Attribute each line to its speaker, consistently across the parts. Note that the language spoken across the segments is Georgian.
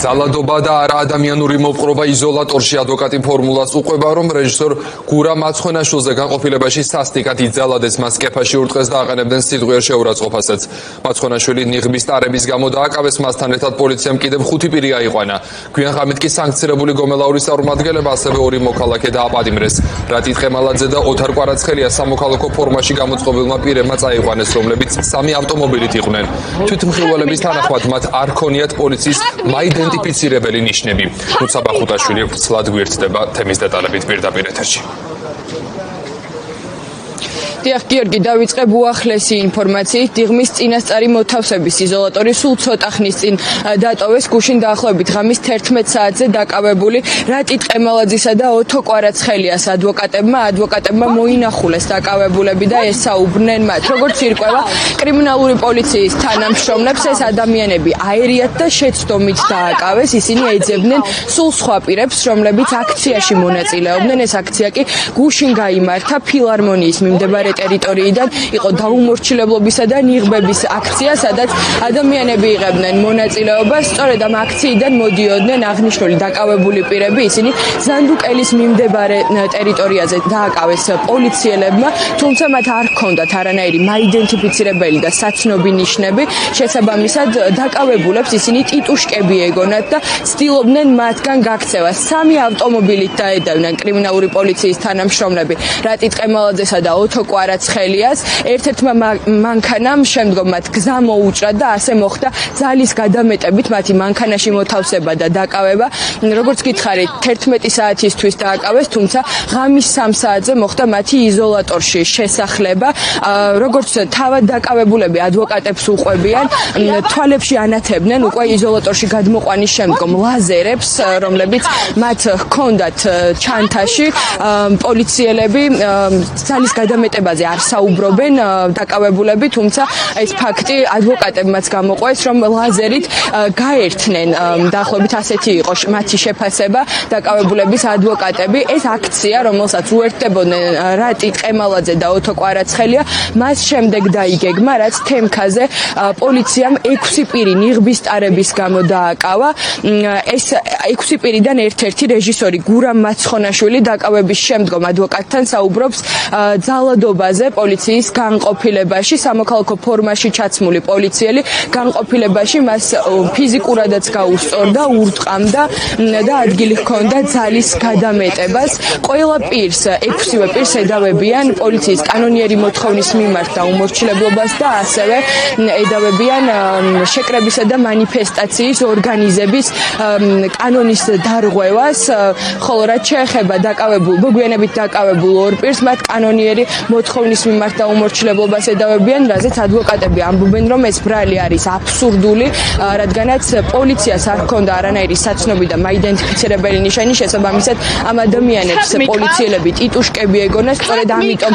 Speaker 1: ძალადობა და არაადამიანური მოპყრობა იზოლატორში ადვოკატი ფორმულას უყვება, რომ რეჟისორ გურამ მაცხვენაშვილზე განყოფილებაში სასტიკად იძალადეს, მას კეფაში ურტყეს და აყენებდნენ სიტყვიერ შეურაცხყოფასაც. მაცხვენაშვილი ნიღბის ტარების გამო დააკავეს, მასთან ერთად პოლიციამ კიდევ 5 პირი აიყვანა. გვიან ღამით კი სანქცირებული გომელაურის წარმომადგენლება ასევე 2 მოქალაქე დააპატიმრეს. რატი ტყემალაძე და ოთარ კვარაცხელია სამოქალაქო ფორმაში გამოწყობილმა პირებმა წაიყვანეს, რომლებიც 3 ავტომობილით იყვნენ. თვითმხილველების თანახმად მათ არ ქონიათ პოლიციის მაიდენტიფიცირებელი ნიშნები. მუცაბა ხუტაშვილი ცლად გვერდდება თემის დეტალებით პირდაპირ ეთერში.
Speaker 2: დიახ, გიორგი, დავიწყებ უახლესი ინფორმაციით. დიღმის წინასწარი მოთავსების იზოლატორი სულ ცოტა ხნის წინ დატოვეს. გუშინ დაახლოებით ღამის 11 საათზე დაკავებული რატი ტყემალაძისა და ოთო კვარაცხელიას ადვოკატებმა მოინახულეს დაკავებულები და ესაუბრნენ მათ. როგორც ირკვევა, კრიმინალური პოლიციის თანამშრომლებს ეს ადამიანები აერიათ და შეცდომით დააკავეს. ისინი ეძებდნენ სულ სხვა პირებს, რომლებიც აქციაში მონაწილეობდნენ. ეს აქცია კი გუშინ გაიმართა ფილარმონიის მიმდებარე ტერიტორიიდან, იყო დაუმორჩილებლობისა და ნიღბების აქცია, სადაც ადამიანები იღებდნენ მონაწილეობას. სწორედ ამ აქციიდან მოდიოდნენ აღნიშნული დაკავებული პირები. ისინი ზანდუკელის მიმდებარე ტერიტორიაზე დააკავეს პოლიციელებმა, თუმცა მათ არ ჰქონდათ არანაირი მაიდენტიფიცირებელი და საცნობი ნიშნები. შესაბამისად, დაკავებულებს ისინი ტიტუშკები ეგონათ და ცდილობდნენ მათგან გაქცევას. 3 ავტომობილით დაედავნენ კრიმინალური პოლიციის თანამშრომლები რატი ტყემალაძესა და ოთო კვარაცხელიას. ერთ-ერთმა მანქანამ შემდგომ მათ გზა მოუჭრა და ასე მოხდა ძალის გადამეტებით მათი მანქანაში მოთავსება და დაკავება. როგორც გითხარით, 11 საათისთვის დააკავეს, თუმცა ღამის 3 საათზე მოხდა მათი იზოლატორში შესახლება. როგორც თავად დაკავებულები ადვოკატებს უყვებიან, თვალებში ანათებდნენ უკვე იზოლატორში გადმოყვანის შემდგომ ლაზერებს, რომლებიც მათ ჰქონდათ ჩანთაში. პოლიციელები ძალის გადამეტებაზე არ საუბრობენ დაკავებულები, თუმცა ეს ფაქტი ადვოკატებმაც გამოყვეს, რომ ლაზერით გაერთნენ. დაახლოებით ასეთი იყო მათი შეფასება. დაკავებულების ადვოკატები ეს აქცია, რომელსაც უერთდებოდნენ რატი ტყემალაძე და ოთო კვარაცხელია, მას შემდეგ დაიგეგმა, რაც თემქაზე პოლიციამ 6 პირი ნიღბის ტარების გამო დააკავა. ეს 6 პირიდან ერთ-ერთი რეჟისორი გურამ მაცხვენაშვილი დაკავების შემდგომ ადვოკატთან საუბრობს ძალადობაზე პოლიციის განყოფილებაში. სამოქალაქო ფორმაში ჩაცმული პოლიციელი განყოფილებაში მას ფიზიკურადაც გაუსწორდა, ურტყამდა და ადგილი ჰქონდა ძალის გადამეტებას. ყველა პირს, 6 პირს ედავებიან პოლიციის კანონიერი მოთხოვნის მიმართ დაუმორჩილებლობას და ასევე ედავებიან შეკრებისა და მანიფესტაციის ორგანიზების კანონის დარღვევას. ხოლო რაც შეეხება მოგვიანებით დაკავებულ 2 პირს, მათ კანონიერი მოთხოვნის მიმართ დაუმორჩილებლობას ედავებიან, რაზეც ადვოკატები ამბობენ, რომ ეს ბრალი არის აბსურდული, რადგანაც პოლიციას არ ჰქონდა არანაირი საცნობი და მაიდენტიფიცირებელი ნიშანი. შესაბამისად, ამ ადამიანებს პოლიციელები ტიტუშკები ეგონათ, სწორედ ამიტომ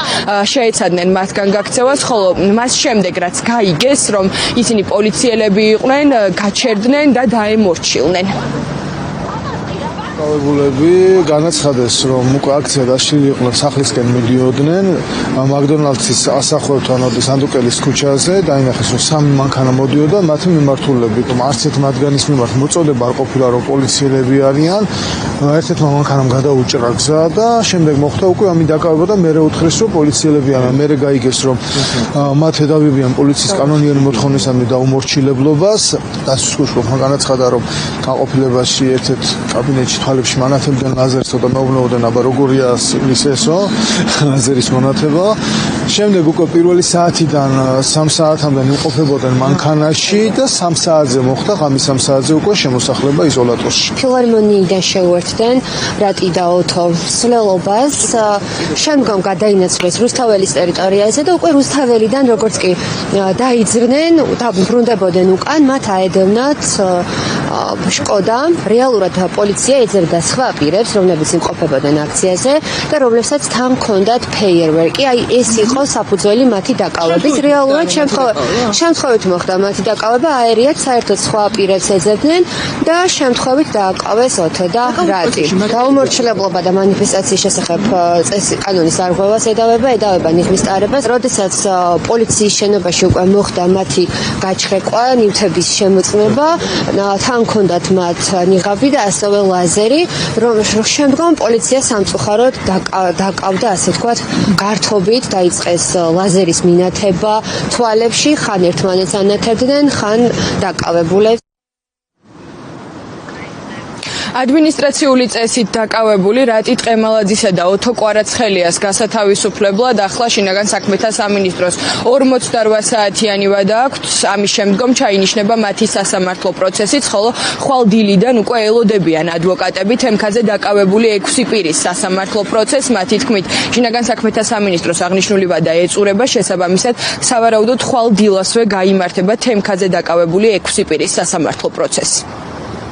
Speaker 2: შეეცადნენ მათგან გაქცევას, ხოლო მას შემდეგ რაც გაიგეს, რომ ისინი პოლიციელები იყვნენ, გაჩერდნენ და დაემორჩილნენ.
Speaker 3: დაკავებულები განაცხადეს, რომ უკვე აქცია დაშლილი იყვნენ, სახლისკენ მიდიოდნენ, მაკდონალდსის ასახვევთან სანდუკელის ქუჩაზე, დაინახეს, რომ 3 მანქანა მოდიოდა, მათი მიმართულებით, რომ არც ერთ მათგანის მიმართ მოწოდება არ ყოფილა, რომ პოლიციელები არიან. ერთ-ერთმა მანქანამ გადაუჭრა გზა და შემდეგ მოხდა უკვე ამი დაკავება და მერე უთხრეს, რომ პოლიციელები არიან. მერე გაიგეს, რომ მათ ედავებიან პოლიციის კანონიერი მოთხოვნისამე დაუმორჩილებლობას. დასვლის კუშკოვმა განაცხადა, რომ განყოფილებაში ერთ-ერთ კაბინეტში თვალებში მანათებდნენ ლაზერს და მეუბნებოდნენ, აბა როგორია ის ესო ლაზერის მონათება. შემდეგ უკვე პირველი საათიდან 3 საათამდე იმყოფებოდნენ მანქანაში და 3 საათზე მოხდა, ღამის 3 საათზე უკვე შემოსახლება იზოლატორში.
Speaker 4: ფილარმონიიდან შეუერთდნენ რატი და ოთო მსვლელობას, შემდგომ გადაინაცვლეს რუსთაველის ტერიტორიაზე და უკვე რუსთაველიდან როგორც კი დაიძრნენ, დაბრუნდებოდნენ უკან, მათ აედევნათ შკოდა. რეალურად პოლიცია ეძებდა სხვა პირებს, რომლებიც იმყოფებოდნენ აქციაზე და რომლებსაც თან ჰქონდათ ფეიერვერკი. აი ეს იყო საფუძველი მათი დაკავების. რეალურად შემთხვევით მოხდა მათი დაკავება, აერიათ საერთოდ სხვა პირებს ეძებდნენ და შემთხვევით დააკავეს ოთო და რატი. დაუმორჩილებლობა და მანიფესტაციის შესახებ წესი კანონის დარღვევას ედავება ნიღბის ტარებას. როდესაც პოლიციის შენობაში უკვე მოხდა მათი გაჩხრეკვა, ნივთების შემოწმება, თან ჰქონდათ მათ ნიღაბი და ასევე ლაზერი, რომ შემდგომ პოლიცია სამწუხაროდ დაკავდა, ასე ვთქვათ, გართობით დაიწყეს ლაზერის მინათება თვალებში, ხან ერთმანეთს ანათებდნენ, ხან დაკავებულებს.
Speaker 2: ადმინისტრაციული წესით დაკავებული რატი ტყემალაძისა და ოთო კვარაცხელიას გასათავისუფლებლად ახლა შინაგან საქმეთა სამინისტროს 48 საათიანი ვადა აქვთ. ამის შემდგომ ჩაინიშნება მათი სასამართლო პროცესიც, ხოლო ხვალ დილიდან უკვე ელოდებიან ადვოკატები თემქაზე დაკავებული 6 პირის სასამართლო პროცესს. მათი თქმით, შინაგან საქმეთა სამინისტროს აღნიშნული ვადა ეწურება, შესაბამისად, სავარაუდოდ ხვალ დილასვე გაიმართება თემქაზე დაკავებული 6 პირის სასამართლო პროცესი.